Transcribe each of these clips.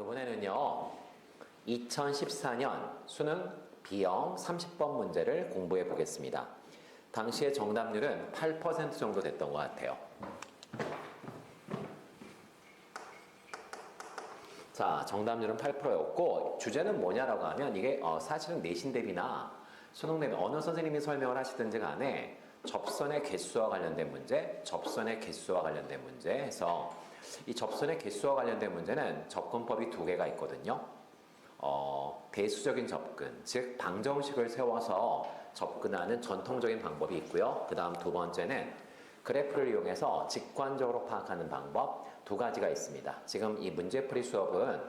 이번에는요 2014년 수능 B형 30번 문제를 공부해 보겠습니다. 당시의 정답률은 8% 정도 됐던 것 같아요. 자, 정답률은 8%였고 주제는 뭐냐라고 하면 이게 사실은 내신 대비나 수능 대비 어느 선생님이 설명을 하시든지 간에 접선의 개수와 관련된 문제, 접선의 개수와 관련된 문제 해서 이 접선의 개수와 관련된 문제는 접근법이 두 개가 있거든요. 대수적인 접근, 즉 방정식을 세워서 접근하는 전통적인 방법이 있고요. 그 다음 두 번째는 그래프를 이용해서 직관적으로 파악하는 방법 두 가지가 있습니다. 지금 이 문제풀이 수업은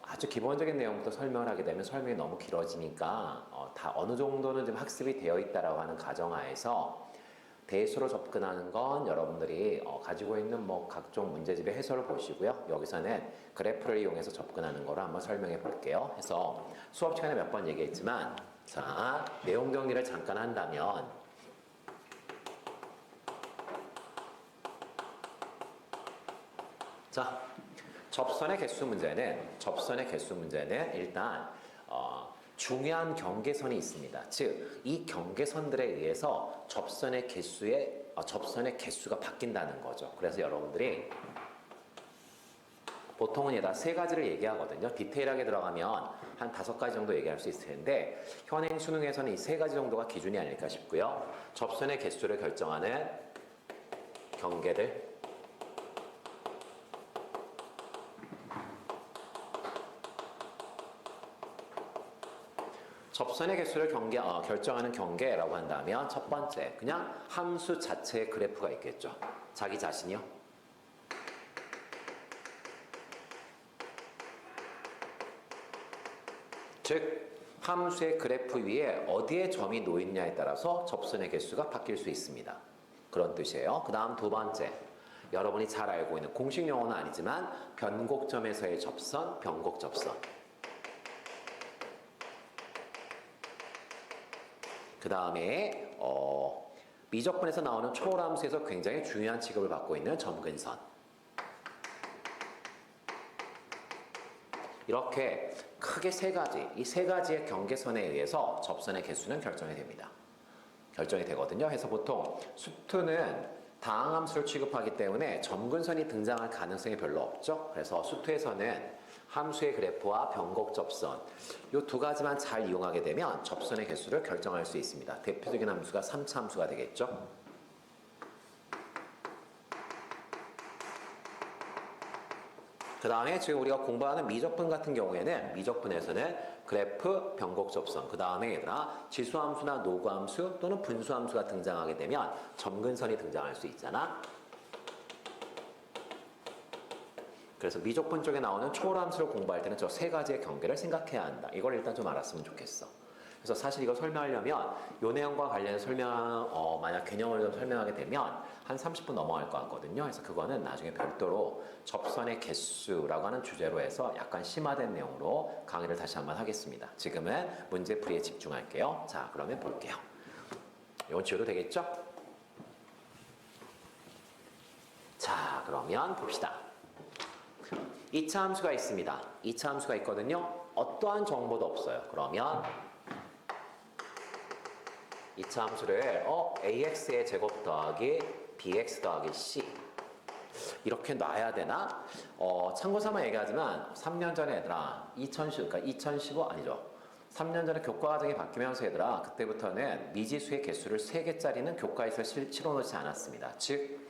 아주 기본적인 내용부터 설명을 하게 되면 설명이 너무 길어지니까 다 어느 정도는 좀 학습이 되어 있다라고 하는 가정하에서 대수로 접근하는 건 여러분들이 가지고 있는 각종 문제집의 해설을 보시고요. 여기서는 그래프를 이용해서 접근하는 거를 한번 설명해 볼게요. 해서 수업 시간에 몇 번 얘기했지만 자, 내용 정리를 잠깐 한다면 자, 접선의 개수 문제는 일단 중요한 경계선이 있습니다. 즉, 이 경계선들에 의해서 접선의 개수가 바뀐다는 거죠. 그래서 여러분들이 보통은 얘다 세 가지를 얘기하거든요. 디테일하게 들어가면 한 5가지 정도 얘기할 수 있을 텐데 현행 수능에서는 이 3가지 정도가 기준이 아닐까 싶고요. 접선의 개수를 결정하는 경계들, 접선의 개수를 결정하는 경계라고 한다면 첫 번째, 그냥 함수 자체의 그래프가 있겠죠. 자기 자신이요. 즉, 함수의 그래프 위에 어디에 점이 놓이느냐에 따라서 접선의 개수가 바뀔 수 있습니다. 그런 뜻이에요. 그 다음 두 번째, 여러분이 잘 알고 있는 공식 용어는 아니지만 변곡점에서의 접선, 변곡접선. 그 다음에 미적분에서 나오는 초월함수에서 굉장히 중요한 취급을 받고 있는 점근선. 이렇게 크게 이 세 가지의 경계선에 의해서 접선의 개수는 결정이 됩니다. 결정이 되거든요. 그래서 보통 수투는 다항함수를 취급하기 때문에 점근선이 등장할 가능성이 별로 없죠. 그래서 수투에서는 함수의 그래프와 변곡접선 이 두 가지만 잘 이용하게 되면 접선의 개수를 결정할 수 있습니다. 대표적인 함수가 3차 함수가 되겠죠. 그 다음에 지금 우리가 공부하는 미적분 같은 경우에는 미적분에서는 그래프, 변곡접선, 그 다음에 얘들아 지수함수나 노구함수 또는 분수함수가 등장하게 되면 점근선이 등장할 수 있잖아. 그래서 미적분 쪽에 나오는 초월함수를 공부할 때는 저 세 가지의 경계를 생각해야 한다. 이걸 일단 좀 알았으면 좋겠어. 그래서 사실 이거 설명하려면 요 내용과 관련해서 만약 개념을 좀 설명하게 되면 한 30분 넘어갈 것 같거든요. 그래서 그거는 나중에 별도로 접선의 개수라고 하는 주제로 해서 약간 심화된 내용으로 강의를 다시 한번 하겠습니다. 지금은 문제풀이에 집중할게요. 자, 그러면 볼게요. 이건 지워도 되겠죠? 자, 그러면 봅시다. 2차 함수가 있습니다. 2차 함수가 있거든요. 어떠한 정보도 없어요. 그러면 2차 함수를 ax의 제곱 더하기 bx 더하기 c 이렇게 놔야 되나? 참고삼아 얘기하지만 3년 전에 얘들아 2015 아니죠. 3년 전에 교과 과정이 바뀌면서 얘들아 그때부터는 미지수의 개수를 3개짜리는 교과에서 실어놓지 않았습니다. 즉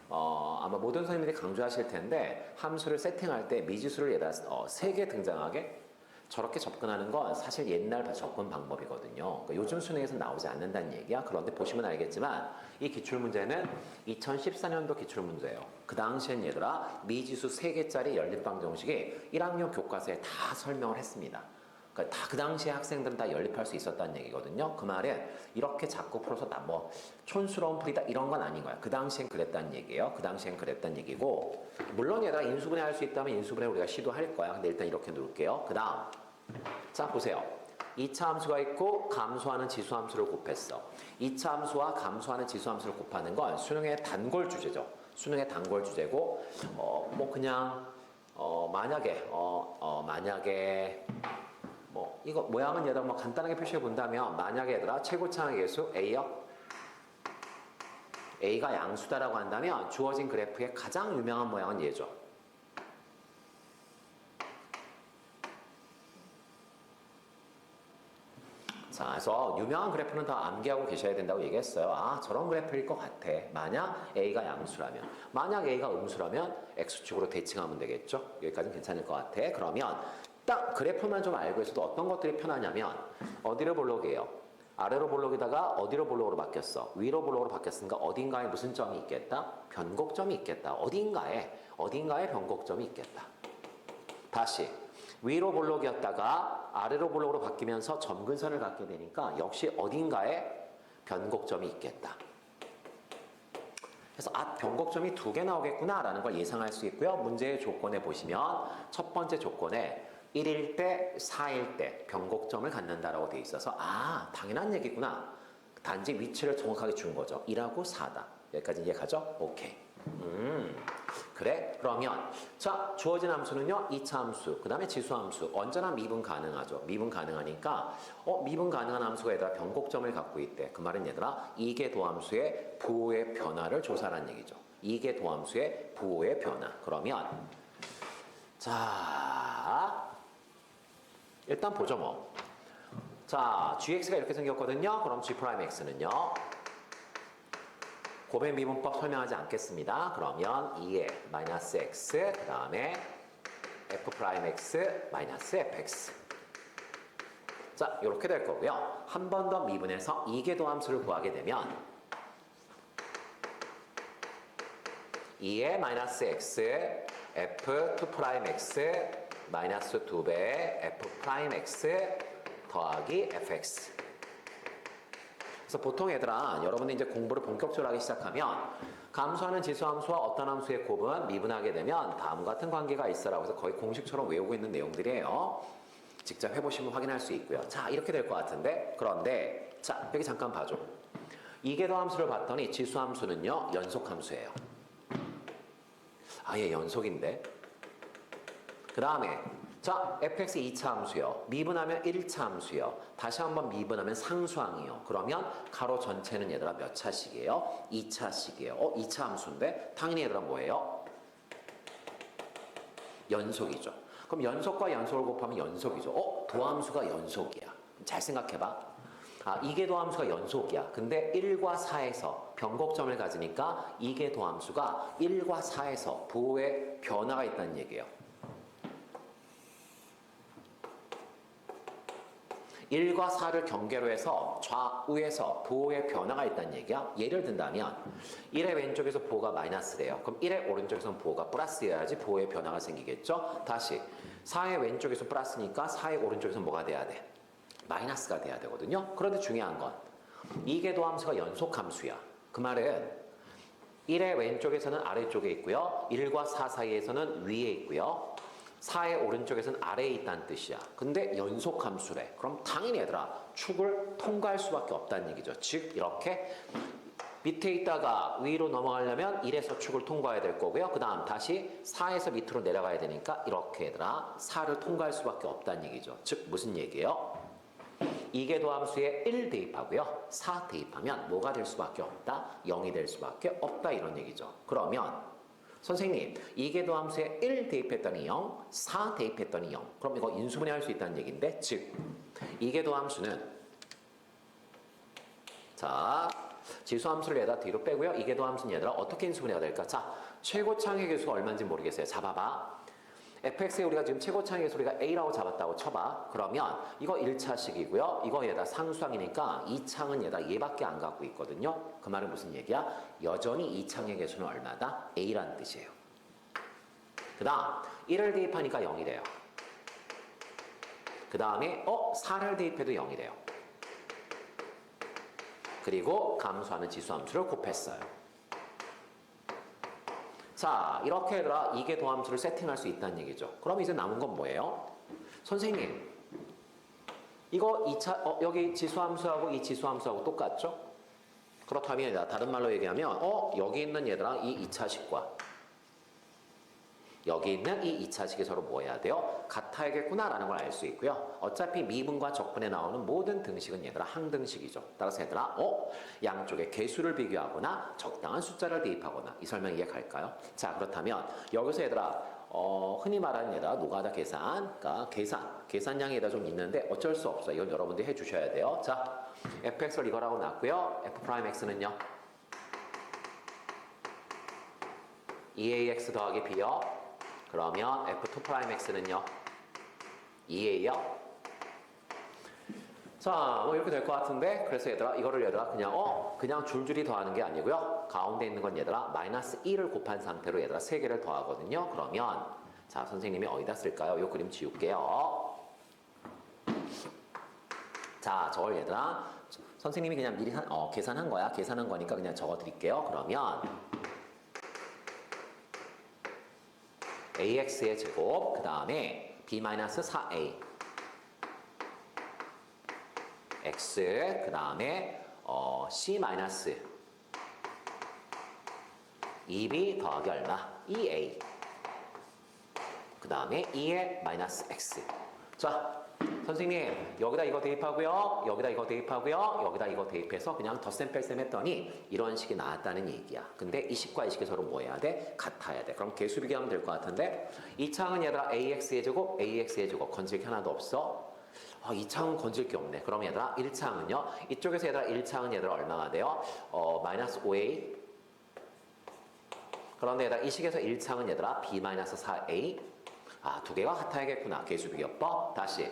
아마 모든 선생님들이 강조하실 텐데 함수를 세팅할 때 미지수를 얘다 3개 등장하게 저렇게 접근하는 건 사실 옛날 접근 방법이거든요. 그러니까 요즘 수능에서 나오지 않는다는 얘기야. 그런데 보시면 알겠지만 이 기출문제는 2014년도 기출문제예요. 그 당시엔 얘들아 미지수 3개짜리 연립방정식이 1학년 교과서에 다 설명을 했습니다. 그러니까 다 그 당시에 학생들은 다 연립할 수 있었다는 얘기거든요. 그 말은 이렇게 자꾸 풀어서 촌스러운 풀이다 이런 건 아닌 거야. 그 당시엔 그랬다는 얘기예요. 그 당시엔 그랬다는 얘기고 물론 얘들아 인수분해 할 수 있다면 인수분해 우리가 시도할 거야. 근데 일단 이렇게 놓을게요. 그 다음 자 보세요. 2차 함수가 있고 감소하는 지수함수를 곱했어. 2차 함수와 감소하는 지수함수를 곱하는 건 수능의 단골 주제죠. 수능의 단골 주제고 그냥 만약에 뭐 이거 모양은 얘들아 뭐 간단하게 표시해 본다면 만약에 얘들아 최고차항의 계수 A요. A가 양수다라고 한다면 주어진 그래프의 가장 유명한 모양은 얘죠. 자, 그래서 유명한 그래프는 다 암기하고 계셔야 된다고 얘기했어요. 아, 저런 그래프일 것 같아. 만약 A가 양수라면. 만약 A가 음수라면 X축으로 대칭하면 되겠죠. 여기까지는 괜찮을 것 같아. 그러면 딱 그래프만 좀 알고 있어도 어떤 것들이 편하냐면 어디로 볼록이에요? 아래로 볼록이다가 어디로 볼록으로 바뀌었어? 위로 볼록으로 바뀌었으니까 어딘가에 무슨 점이 있겠다? 변곡점이 있겠다. 어딘가에 변곡점이 있겠다. 다시 위로 볼록이었다가 아래로 볼록으로 바뀌면서 점근선을 갖게 되니까 역시 어딘가에 변곡점이 있겠다. 그래서 변곡점이 2개 나오겠구나라는 걸 예상할 수 있고요. 문제의 조건에 보시면 첫 번째 조건에 1일 때, 4일 때 변곡점을 갖는다라고 돼 있어서 당연한 얘기구나. 단지 위치를 정확하게 준 거죠. 1하고 4다. 여기까지 이해가죠? 오케이. 그래? 그러면 자 주어진 함수는요 2차 함수 그 다음에 지수함수 언제나 미분 가능하죠. 미분 가능하니까 미분 가능한 함수가 얘들아 변곡점을 갖고 있대. 그 말은 얘들아 이계 도함수의 부호의 변화를 조사하는 얘기죠. 이계 도함수의 부호의 변화. 그러면 자 일단 보죠 뭐. 자 gx가 이렇게 생겼거든요. 그럼 g'x는요 곱의 미분법 설명하지 않겠습니다. 그러면 2의 마이너스 x 그 다음에 f'x 마이너스 fx 자 이렇게 될 거고요. 한 번 더 미분해서 이계도함수를 구하게 되면 2의 마이너스 x f2'x 마이너스 2배 f'x 더하기 fx 그래서 보통 얘들아 여러분들 이제 공부를 본격적으로 하기 시작하면 감수하는 지수함수와 어떤 함수의 곱은 미분하게 되면 다음과 같은 관계가 있어라고 해서 거의 공식처럼 외우고 있는 내용들이에요. 직접 해보시면 확인할 수 있고요. 자 이렇게 될 것 같은데 그런데 자 여기 잠깐 봐줘. 이계도함수를 봤더니 지수함수는요 연속함수예요. 아예 연속인데 그 다음에 자, fx 2차 함수요. 미분하면 1차 함수요. 다시 한번 미분하면 상수항이요. 그러면 가로 전체는 얘들아 몇 차식이에요? 2차식이에요. 2차 함수인데 당연히 얘들아 뭐예요? 연속이죠. 그럼 연속과 연속을 곱하면 연속이죠. 도함수가 연속이야. 잘 생각해봐. 이계 도함수가 연속이야. 근데 1과 4에서 변곡점을 가지니까 이계 도함수가 1과 4에서 부호의 변화가 있다는 얘기예요. 1과 4를 경계로 해서 좌우에서 부호의 변화가 있다는 얘기야. 예를 든다면 1의 왼쪽에서 부호가 마이너스래요. 그럼 1의 오른쪽에서는 부호가 플러스여야지 부호의 변화가 생기겠죠. 다시 4의 왼쪽에서 플러스니까 4의 오른쪽에서 뭐가 돼야 돼? 마이너스가 돼야 되거든요. 그런데 중요한 건 이계도함수가 연속함수야. 그 말은 1의 왼쪽에서는 아래쪽에 있고요. 1과 4 사이에서는 위에 있고요. 4의 오른쪽에서는 아래에 있다는 뜻이야. 근데 연속함수래. 그럼 당연히 얘들아 축을 통과할 수밖에 없다는 얘기죠. 즉 이렇게 밑에 있다가 위로 넘어가려면 1에서 축을 통과해야 될 거고요. 그 다음 다시 4에서 밑으로 내려가야 되니까 이렇게 얘들아 4를 통과할 수밖에 없다는 얘기죠. 즉 무슨 얘기예요? 이계도함수에 1 대입하고요. 4 대입하면 뭐가 될 수밖에 없다? 0이 될 수밖에 없다 이런 얘기죠. 그러면 선생님, 이계도함수에 1 대입했더니 0, 4 대입했더니 0. 그럼 이거 인수분해 할 수 있다는 얘기인데, 즉 이계도함수는 자 지수함수를 얘다 뒤로 빼고요. 이계도함수는 얘들아 어떻게 인수분해가 될까? 자, 최고차항의 계수가 얼마인지 모르겠어요. 잡아봐. fx에 우리가 지금 최고차항의 계수 우리가 a라고 잡았다고 쳐봐. 그러면 이거 1차식이고요. 이거 얘다 상수항이니까 2창은 얘다 얘밖에 안 갖고 있거든요. 그 말은 무슨 얘기야? 여전히 2창의 계수는 얼마다? a라는 뜻이에요. 그 다음 1을 대입하니까 0이 돼요. 그 다음에 4를 대입해도 0이 돼요. 그리고 감수하는 지수함수를 곱했어요. 자, 이렇게 얘들아 이계도함수를 세팅할 수 있다는 얘기죠. 그럼 이제 남은 건 뭐예요? 선생님, 이거 2차, 여기 지수함수하고 이 지수함수하고 똑같죠? 그렇다면 다른 말로 얘기하면 여기 있는 얘들아 이 2차식과 여기 있는 이 2차식이 서로 뭐 해야 돼요? 같아야겠구나라는 걸 알 수 있고요. 어차피 미분과 적분에 나오는 모든 등식은 얘들아 항등식이죠. 따라서 얘들아 양쪽의 개수를 비교하거나 적당한 숫자를 대입하거나 이 설명 이해갈까요? 자 그렇다면 여기서 얘들아 흔히 말하는 얘들아 노가다 계산, 그러니까 계산량이 얘들아 좀 있는데 어쩔 수 없어. 이건 여러분들이 해주셔야 돼요. 자 fx를 이거라고 놨고요. f'x는요 2ax 더하기 b요. 그러면 f2'x는요 2a요. 자, 뭐 이렇게 될 것 같은데 그래서 얘들아 이거를 얘들아 그냥 줄줄이 더하는 게 아니고요. 가운데 있는 건 얘들아 마이너스 1을 곱한 상태로 얘들아 3개를 더하거든요. 그러면 자 선생님이 어디다 쓸까요? 이 그림 지울게요. 자 저걸 얘들아 선생님이 그냥 미리 계산한 거야. 계산한 거니까 그냥 적어 드릴게요. 그러면 ax의 제곱 그 다음에 b-4a x 그 다음에 c-2b 더하기 얼마? 2a 그 다음에 2의 마이너스 x. 자 선생님 여기다 이거 대입하고요. 여기다 이거 대입하고요. 여기다 이거 대입해서 그냥 덧셈 뺄셈 했더니 이런 식이 나왔다는 얘기야. 근데 이 식과 이 식이 서로 뭐 해야 돼? 같아야 돼. 그럼 개수 비교하면 될 것 같은데 이 창은 얘들아 ax의 제곱 ax의 제곱 건질 게 하나도 없어. 이 창은 건질 게 없네. 그럼 얘들아 1창은요. 이쪽에서 얘들아 1창은 얘들아 얼마가 돼요? 마이너스 5a. 그런데 얘들아 이 식에서 1창은 얘들아 b-4a. 두 개가 같아야겠구나. 개수 비교법. 다시.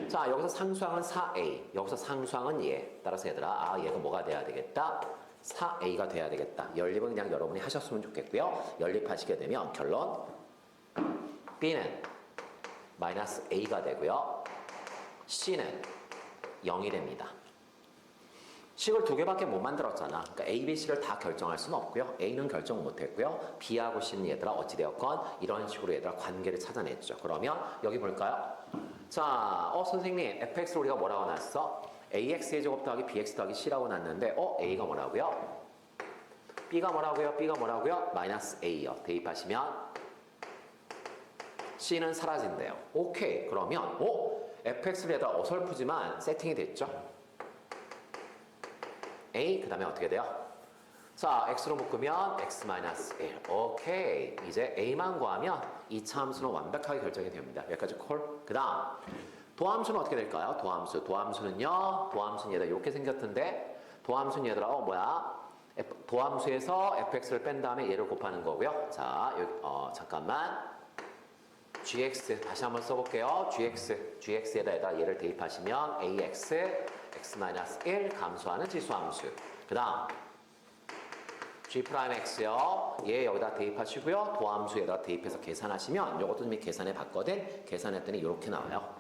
자 여기서 상수항은 4a. 여기서 상수항은 얘. 따라서 얘들아 얘가 뭐가 돼야 되겠다? 4a가 돼야 되겠다. 연립은 그냥 여러분이 하셨으면 좋겠고요. 연립하시게 되면 결론 b는 마이너스 a가 되고요. C는 0이 됩니다. 식을 두 개밖에 못 만들었잖아. 그러니까 A, B, C를 다 결정할 수는 없고요. A는 결정 못했고요. B하고 C는 얘들아 어찌되었건 이런 식으로 얘들아 관계를 찾아냈죠. 그러면 여기 볼까요? 자, 선생님 fx를 우리가 뭐라고 놨어? ax의 제곱 더하기 bx 더하기 c라고 놨는데 A가 뭐라고요? B가 뭐라고요? B가 뭐라고요? 마이너스 A요. 대입하시면 C는 사라진대요. 오케이. 그러면 fx를 얘들아 어설프지만 세팅이 됐죠? a 그 다음에 어떻게 돼요? 자 x로 묶으면 x-1 오케이. 이제 a만 구하면 이 차함수는 완벽하게 결정이 됩니다. 여기까지 콜. 그 다음 도함수는 어떻게 될까요? 도함수는요 얘들아 이렇게 생겼던데 도함수는 얘들아 도함수에서 fx를 뺀 다음에 얘를 곱하는 거고요. 자 여기 잠깐만 gx 다시 한번 써볼게요. gx에다 얘를 대입하시면 ax x-1 감소하는 지수함수. 그 다음 g'x요. 얘 여기다 대입하시고요. 도함수에다 대입해서 계산하시면 이것도 이미 계산해 봤거든. 계산했더니 이렇게 나와요.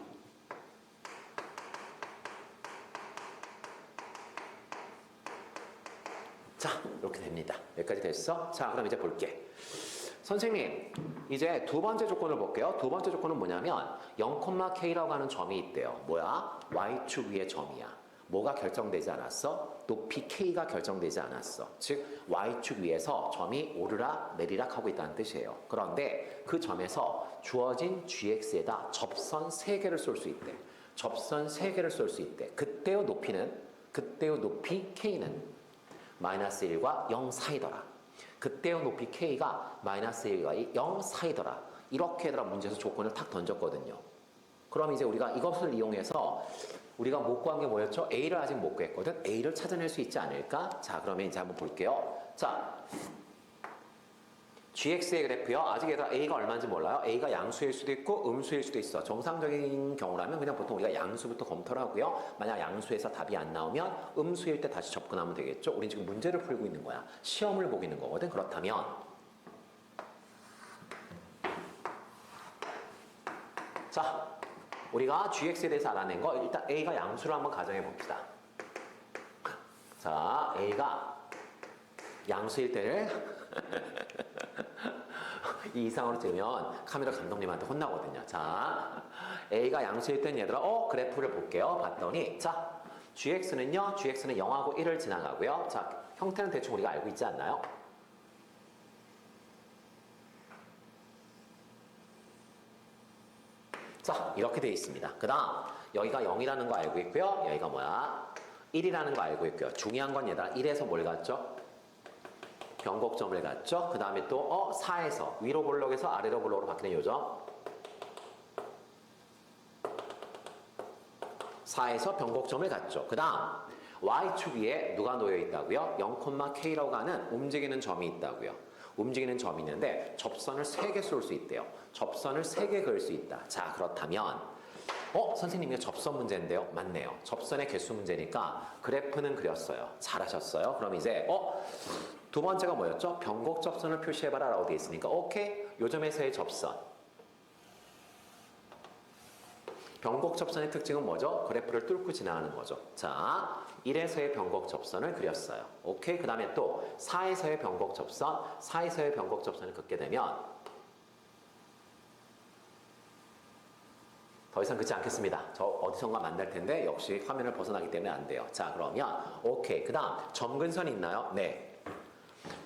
자 이렇게 됩니다. 여기까지 됐어? 자 그럼 이제 볼게. 선생님 이제 두 번째 조건을 볼게요. 두 번째 조건은 뭐냐면 0,k라고 하는 점이 있대요. 뭐야? y축 위의 점이야. 뭐가 결정되지 않았어? 높이 k가 결정되지 않았어. 즉 y축 위에서 점이 오르락 내리락 하고 있다는 뜻이에요. 그런데 그 점에서 주어진 gx에다 접선 3개를 쏠 수 있대. 접선 3개를 쏠 수 있대. 그때의 높이 k는 마이너스 1과 0 사이더라. 그때의 높이 k가 마이너스 1과 0 사이더라. 이렇게 얘들아 문제에서 조건을 탁 던졌거든요. 그럼 이제 우리가 이것을 이용해서 우리가 못 구한 게 뭐였죠? A를 아직 못 구했거든. A를 찾아낼 수 있지 않을까? 자 그러면 이제 한번 볼게요. 자 gx의 그래프요. 아직 얘들아 A가 얼마인지 몰라요. A가 양수일 수도 있고 음수일 수도 있어. 정상적인 경우라면 그냥 보통 우리가 양수부터 검토를 하고요. 만약 양수에서 답이 안 나오면 음수일 때 다시 접근하면 되겠죠. 우린 지금 문제를 풀고 있는 거야. 시험을 보고 있는 거거든. 그렇다면 자 우리가 gx에 대해서 알아낸 거 일단 A가 양수를 한번 가정해 봅시다. 자 A가 양수일 때를 이 이상으로 찍으면 카메라 감독님한테 혼나거든요. 자, A가 양수일 땐 얘들아, 그래프를 볼게요. 봤더니, 자, gx는 0하고 1을 지나가고요. 자, 형태는 대충 우리가 알고 있지 않나요? 자, 이렇게 돼 있습니다. 그 다음 여기가 0이라는 거 알고 있고요. 여기가 뭐야? 1이라는 거 알고 있고요. 중요한 건 얘들아 1에서 뭘 갔죠? 변곡점을 갔죠? 그 다음에 또 4에서 위로 볼록에서 아래로 볼록으로 바뀌는 요점 4에서 변곡점을 갔죠. 그 다음 Y축 위에 누가 놓여 있다고요? 0,K라고 하는 움직이는 점이 있다고요. 움직이는 점이 있는데 접선을 3개 쏠 수 있대요. 접선을 3개 그을 수 있다. 자, 그렇다면 선생님 이거 접선 문제인데요? 맞네요. 접선의 개수 문제니까 그래프는 그렸어요. 잘하셨어요. 그럼 이제 두 번째가 뭐였죠? 변곡 접선을 표시해봐라 라고 되어 있으니까 오케이. 요점에서의 접선. 변곡 접선의 특징은 뭐죠? 그래프를 뚫고 지나가는 거죠. 자, 1에서의 변곡 접선을 그렸어요. 오케이. 그 다음에 또 4에서의 변곡 접선, 4에서의 변곡 접선을 긋게 되면 더 이상 긋지 않겠습니다. 저 어디선가 만날 텐데 역시 화면을 벗어나기 때문에 안 돼요. 자, 그러면 오케이. 그 다음 점근선이 있나요? 네.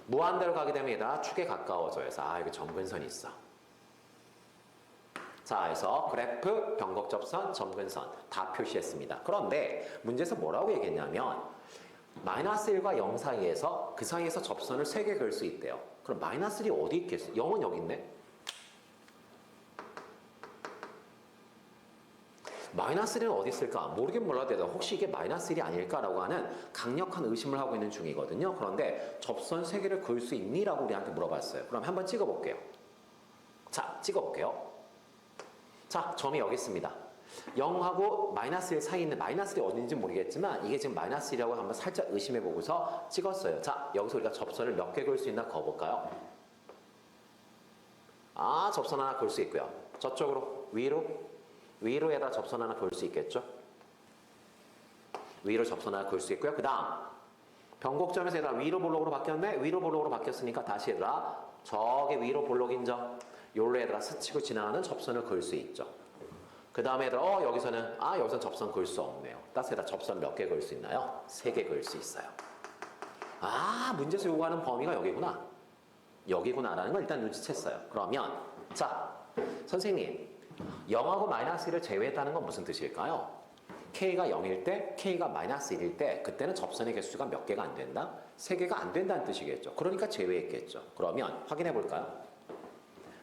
무한대로 가게 되면 얘들아 축에 가까워져요. 그래서 여기 점근선이 있어. 자, 그래서 그래프, 변곡 접선, 점근선 다 표시했습니다. 그런데 문제에서 뭐라고 얘기했냐면 마이너스 1과 0 사이에서 그 사이에서 접선을 3개 그을 수 있대요. 그럼 마이너스 1이 어디 있겠어? 0은 여기 있네. 마이너스 1은 어디 있을까? 모르긴 몰라도 혹시 이게 마이너스 1이 아닐까라고 하는 강력한 의심을 하고 있는 중이거든요. 그런데 접선 3개를 그을 수 있니? 라고 우리한테 물어봤어요. 그럼 한번 찍어볼게요. 자, 찍어볼게요. 자, 점이 여기 있습니다. 0하고 마이너스 1 사이에 있는 마이너스 1이 어딘지 모르겠지만 이게 지금 마이너스 1이라고 한번 살짝 의심해보고서 찍었어요. 자, 여기서 우리가 접선을 몇 개 그을 수 있나 그어볼까요? 접선 하나 그을 수 있고요. 저쪽으로 위로에다 접선 하나 그을 수 있겠죠? 위로 접선 하나 그을 수 있고요. 그 다음 변곡점에서 얘들아 위로 볼록으로 바뀌었네? 위로 볼록으로 바뀌었으니까 다시 얘들아 저기 위로 볼록인 점 요로 얘들아 스치고 지나가는 접선을 그을 수 있죠. 그 다음에 얘들아 여기서는 여기서 접선 그을 수 없네요. 따라서 얘들아 접선 몇 개 그을 수 있나요? 3개 그을 수 있어요. 문제에서 요구하는 범위가 여기구나. 여기구나라는 걸 일단 눈치챘어요. 그러면 자, 선생님 0하고 마이너스 1을 제외했다는 건 무슨 뜻일까요? K가 0일 때, K가 마이너스 1일 때 그때는 접선의 개수가 몇 개가 안 된다? 3개가 안 된다는 뜻이겠죠. 그러니까 제외했겠죠. 그러면 확인해 볼까요?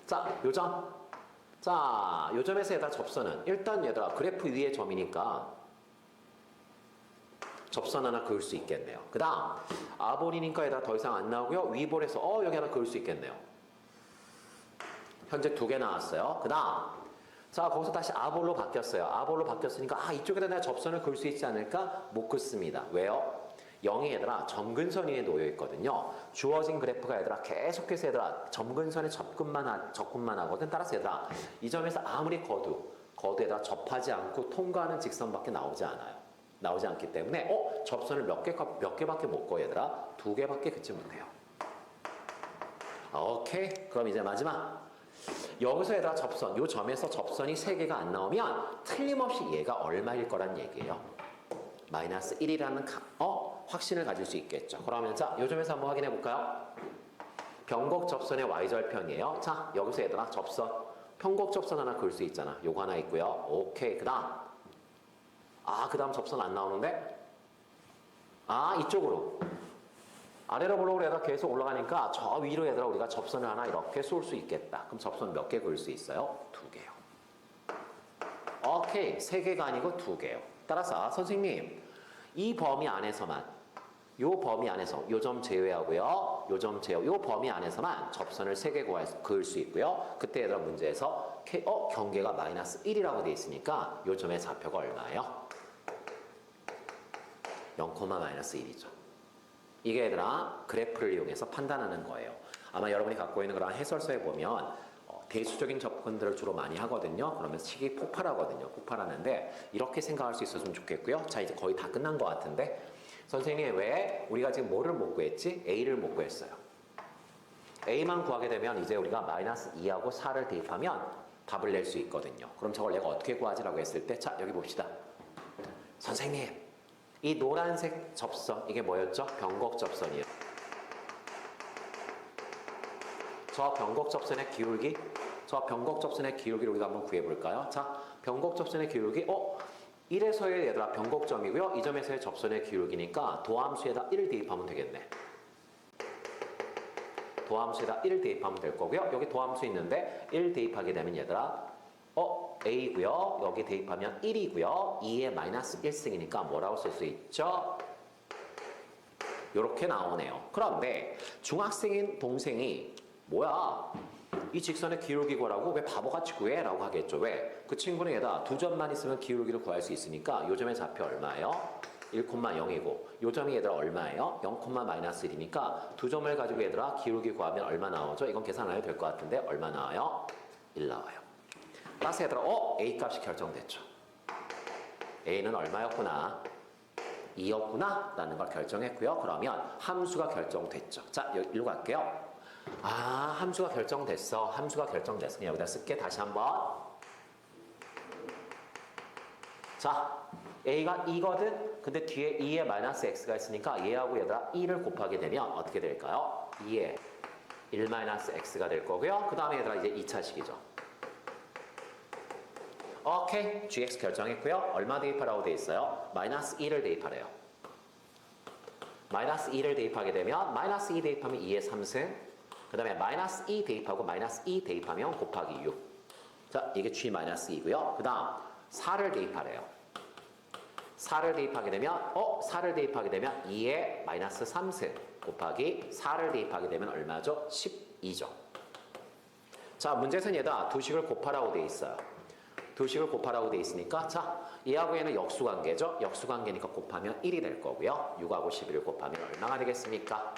자, 요점. 자, 요점에서 얘들아 접선은 일단 얘들아 그래프 위의 점이니까 접선 하나 그을 수 있겠네요. 그 다음 아볼이니까 얘들아 더 이상 안 나오고요. 위볼에서 여기 하나 그을 수 있겠네요. 현재 2개 나왔어요. 그 다음 자, 거기서 다시 아볼로 바뀌었어요. 아볼로 바뀌었으니까 이쪽에다 내가 접선을 그을 수 있지 않을까? 못 긋습니다. 왜요? 0이 얘들아 점근선 위에 놓여 있거든요. 주어진 그래프가 얘들아 계속해서 얘들아 점근선에 접근만 하거든. 따라서 얘들아 이 점에서 아무리 거두에다 접하지 않고 통과하는 직선밖에 나오지 않아요. 나오지 않기 때문에 접선을 몇 개밖에 못 그어 얘들아 2개밖에 긋지 못해요. 오케이. 그럼 이제 마지막 여기서 얘들아 접선, 요 점에서 접선이 3개가 안 나오면 틀림없이 얘가 얼마일 거란 얘기예요. 마이너스 1이라는 확신을 가질 수 있겠죠. 그러면 자, 요 점에서 한번 확인해 볼까요? 변곡 접선의 y절편이에요. 자, 여기서 얘들아 접선, 편곡 접선 하나 그을 수 있잖아. 요거 하나 있고요. 오케이. 그 다음 접선 안 나오는데? 이쪽으로. 아래로 볼록으로 얘들아 계속 올라가니까 저 위로 얘들아 우리가 접선을 하나 이렇게 쏠 수 있겠다. 그럼 접선 몇 개 그을 수 있어요? 2개요. 오케이. 3개가 아니고 2개요. 따라서 선생님 이 범위 안에서만 요 범위 안에서 요 점 제외하고요. 요 범위 안에서만 접선을 3개 그을 수 있고요. 그때 얘들아 문제에서 경계가 마이너스 1이라고 돼 있으니까 요 점의 좌표가 얼마예요? 0,-1이죠. 이게 얘들아 그래프를 이용해서 판단하는 거예요. 아마 여러분이 갖고 있는 그런 해설서에 보면 대수적인 접근들을 주로 많이 하거든요. 그러면 식이 폭발하거든요. 폭발하는데 이렇게 생각할 수 있었으면 좋겠고요. 자, 이제 거의 다 끝난 것 같은데 선생님 왜 우리가 지금 뭐를 못 구했지? A를 못 구했어요. A만 구하게 되면 이제 우리가 마이너스 2하고 4를 대입하면 답을 낼 수 있거든요. 그럼 저걸 내가 어떻게 구하지라고 했을 때 자, 여기 봅시다. 선생님 이 노란색 접선 이게 뭐였죠? 변곡 접선이에요. 저 변곡 접선의 기울기 저 변곡 접선의 기울기를 우리가 한번 구해볼까요? 자, 변곡 접선의 기울기, 1에서의 얘들아 변곡점이고요. 이 점에서의 접선의 기울기니까 도함수에다 1을 대입하면 되겠네. 도함수에다 1을 대입하면 될 거고요. 여기 도함수 있는데 1 대입하게 되면 얘들아 A고요. 여기 대입하면 1이고요. 2에 마이너스 1승이니까 뭐라고 쓸 수 있죠? 이렇게 나오네요. 그런데 중학생인 동생이 뭐야? 이 직선의 기울기 구하라고 왜 바보같이 구해? 라고 하겠죠. 왜? 그 친구는 얘다 두 점만 있으면 기울기를 구할 수 있으니까 요 점의 좌표 얼마예요? 1,0이고 요 점이 얘들아 얼마예요? 0,-1이니까 두 점을 가지고 얘들아 기울기 구하면 얼마 나오죠? 이건 계산 안 해도 될 것 같은데 얼마 나와요? 1 나와요. 따라서 얘들아 A 값이 결정됐죠. A는 얼마였구나? 2였구나 라는 걸 결정했고요. 그러면 함수가 결정됐죠. 자, 여기로 갈게요. 함수가 결정됐어. 함수가 결정됐으니 여기다 쓸게. 다시 한번. 자, A가 2거든? 근데 뒤에 2에 마이너스 X가 있으니까 얘하고 얘들아 2를 곱하게 되면 어떻게 될까요? 2에 1 마이너스 X가 될 거고요. 그 다음에 얘들아 이제 2차식이죠. 오케이. GX 결정했고요. 얼마 대입하라고 돼 있어요? 마이너스 2를 대입하래요. 마이너스 2를 대입하게 되면 마이너스 2 대입하면 2의 3승. 그 다음에 마이너스 2 대입하고 마이너스 2 대입하면 곱하기 6. 자, 이게 G 마이너스 2고요. 그 다음 4를 대입하래요. 4를 대입하게 되면 4를 대입하게 되면 2의 마이너스 3승 곱하기 4를 대입하게 되면 얼마죠? 12죠. 자, 문제에서는 얘다 두 식을 곱하라고 돼 있어요. 두 식을 곱하라고 돼 있으니까 자, 얘하고 얘는 역수관계죠. 역수관계니까 곱하면 1이 될 거고요. 6하고 11을 곱하면 얼마가 되겠습니까?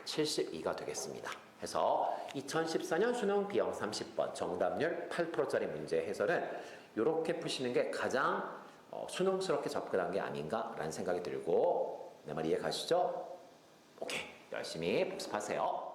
72가 되겠습니다. 해서 2014년 수능 B형 30번 정답률 8%짜리 문제 해설은 이렇게 푸시는 게 가장 수능스럽게 접근한 게 아닌가라는 생각이 들고 내 말 이해 가시죠? 오케이, 열심히 복습하세요.